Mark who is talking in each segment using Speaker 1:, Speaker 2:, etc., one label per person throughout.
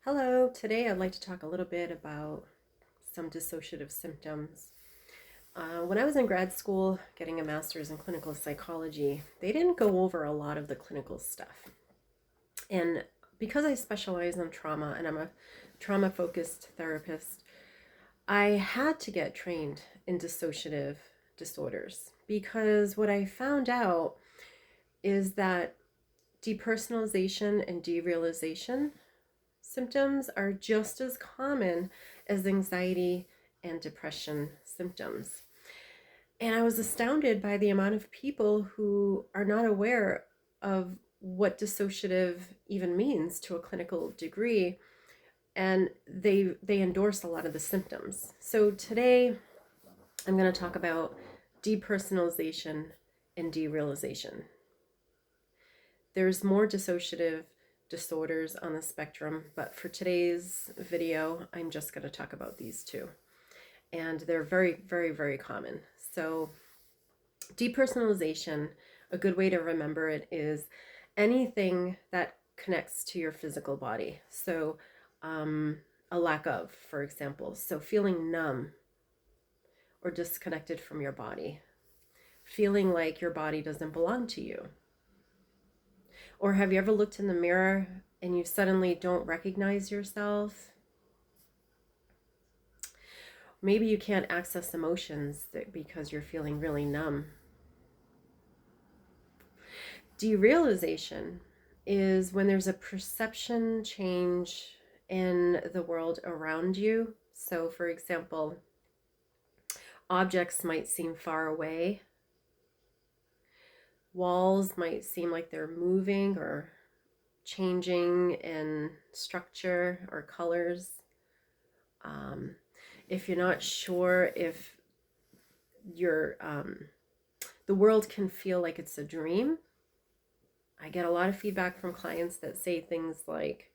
Speaker 1: Hello, today I'd like to talk a little bit about some dissociative symptoms. When I was in grad school getting a master's in clinical psychology, they didn't go over a lot of the clinical stuff. And because I specialize in trauma and I'm a trauma focused therapist, I had to get trained in dissociative disorders because what I found out is that depersonalization and derealization symptoms are just as common as anxiety and depression symptoms. And I was astounded by the amount of people who are not aware of what dissociative even means to a clinical degree, and they endorse a lot of the symptoms. So today I'm going to talk about depersonalization and derealization. There's more dissociative disorders on the spectrum, but for today's video, I'm just going to talk about these two. And they're very, very, very common. So depersonalization, a good way to remember it is anything that connects to your physical body. So a lack of, for example, so feeling numb or disconnected from your body, feeling like your body doesn't belong to you. Or have you ever looked in the mirror and you suddenly don't recognize yourself? Maybe you can't access emotions because you're feeling really numb. Derealization is when there's a perception change in the world around you. So, for example, objects might seem far away. Walls might seem like they're moving or changing in structure or colors. If you're not sure if the world can feel like it's a dream, I get a lot of feedback from clients that say things like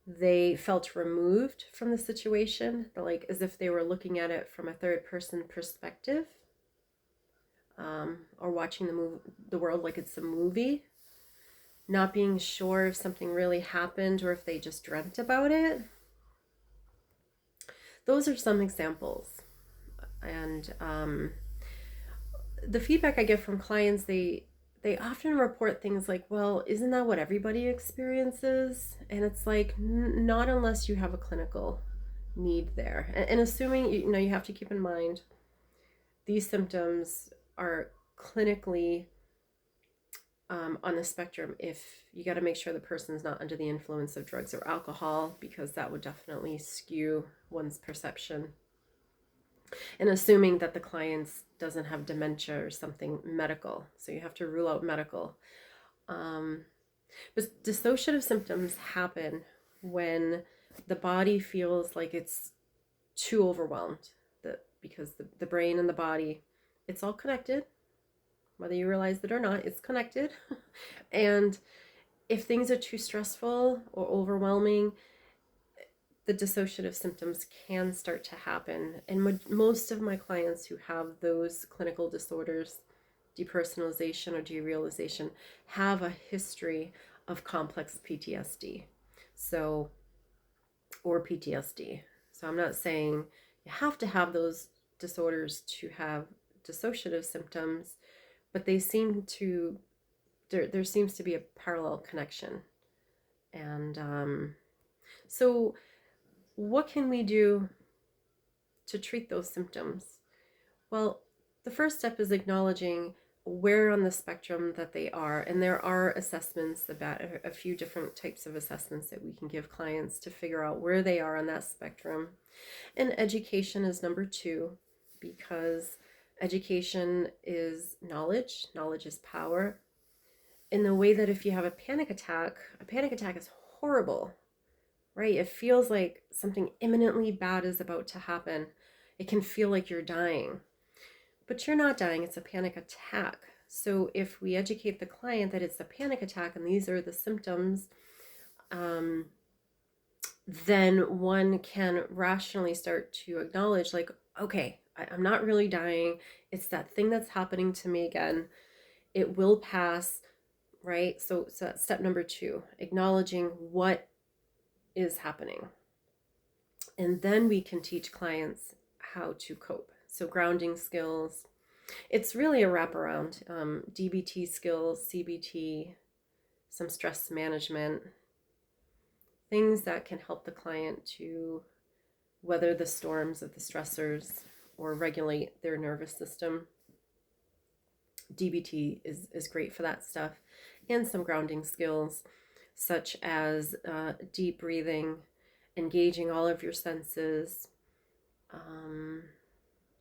Speaker 1: they felt removed from the situation, like as if they were looking at it from a third person perspective, or watching the world like it's a movie, not being sure if something really happened or if they just dreamt about it. Those are some examples. And the feedback I get from clients, they often report things like, well, isn't that what everybody experiences? And it's like, not unless you have a clinical need there. And assuming, you have to keep in mind, these symptoms are clinically on the spectrum. If you got to make sure the person's not under the influence of drugs or alcohol, because that would definitely skew one's perception. And assuming that the client doesn't have dementia or something medical. So you have to rule out medical. But dissociative symptoms happen when the body feels like it's too overwhelmed, because the brain and the body, it's all connected. Whether you realize it or not, it's connected. And if things are too stressful or overwhelming, the dissociative symptoms can start to happen. And most of my clients who have those clinical disorders, depersonalization or derealization, have a history of complex PTSD. So, or PTSD. So I'm not saying you have to have those disorders to have dissociative symptoms, but they seem to, there seems to be a parallel connection. And so what can we do to treat those symptoms? Well, the first step is acknowledging where on the spectrum that they are. And there are assessments, about a few different types of assessments that we can give clients to figure out where they are on that spectrum. And education is number 2, because education is knowledge. Knowledge is power. In the way that if you have a panic attack is horrible, right? It feels like something imminently bad is about to happen. It can feel like you're dying, but you're not dying. It's a panic attack. So if we educate the client that it's a panic attack and these are the symptoms, then one can rationally start to acknowledge, like, okay, I'm not really dying. It's that thing that's happening to me again. It will pass, right? So that's step number 2, acknowledging what is happening. And then we can teach clients how to cope. So grounding skills, it's really a wraparound. DBT skills, CBT, some stress management, things that can help the client to weather the storms of the stressors or regulate their nervous system. DBT is great for that stuff. And some grounding skills, such as deep breathing, engaging all of your senses.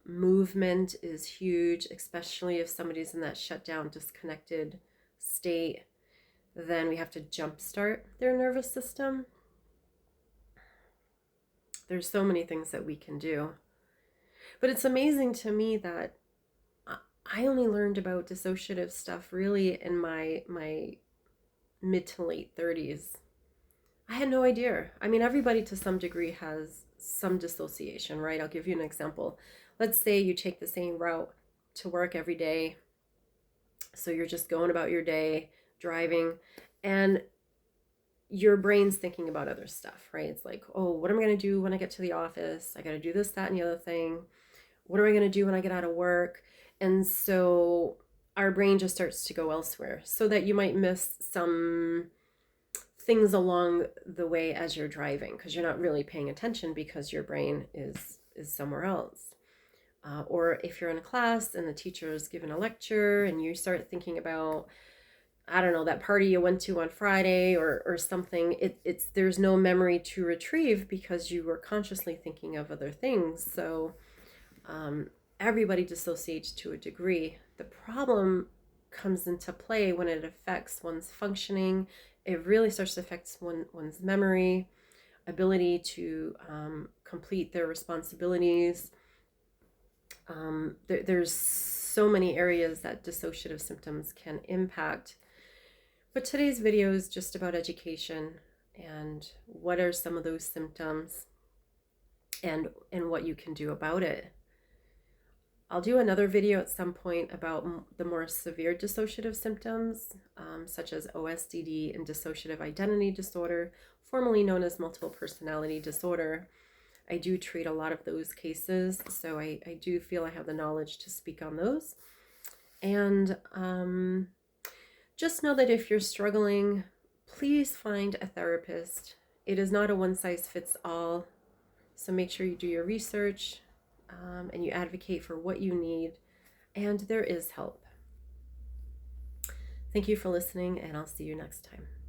Speaker 1: Movement is huge, especially if somebody's in that shut down, disconnected state. Then we have to jumpstart their nervous system. There's so many things that we can do. But it's amazing to me that I only learned about dissociative stuff really in my mid to late 30s. I had no idea. I mean, everybody to some degree has some dissociation, right? I'll give you an example. Let's say you take the same route to work every day. So you're just going about your day, driving, and your brain's thinking about other stuff, right? It's like, oh, what am I going to do when I get to the office? I got to do this, that, and the other thing. What am I going to do when I get out of work? And so our brain just starts to go elsewhere, so that you might miss some things along the way as you're driving, because you're not really paying attention because your brain is somewhere else. Or if you're in a class and the teacher is giving a lecture and you start thinking about, I don't know, that party you went to on Friday or something, it's there's no memory to retrieve because you were consciously thinking of other things. So everybody dissociates to a degree. The problem comes into play when it affects one's functioning. It really starts to affect one's memory, ability to complete their responsibilities. There's so many areas that dissociative symptoms can impact. But today's video is just about education and what are some of those symptoms and what you can do about it. I'll do another video at some point about the more severe dissociative symptoms, such as OSDD and dissociative identity disorder, formerly known as multiple personality disorder. I do treat a lot of those cases, so I do feel I have the knowledge to speak on those. And just know that if you're struggling, please find a therapist. It is not a one-size-fits-all, so make sure you do your research and you advocate for what you need, and there is help. Thank you for listening, and I'll see you next time.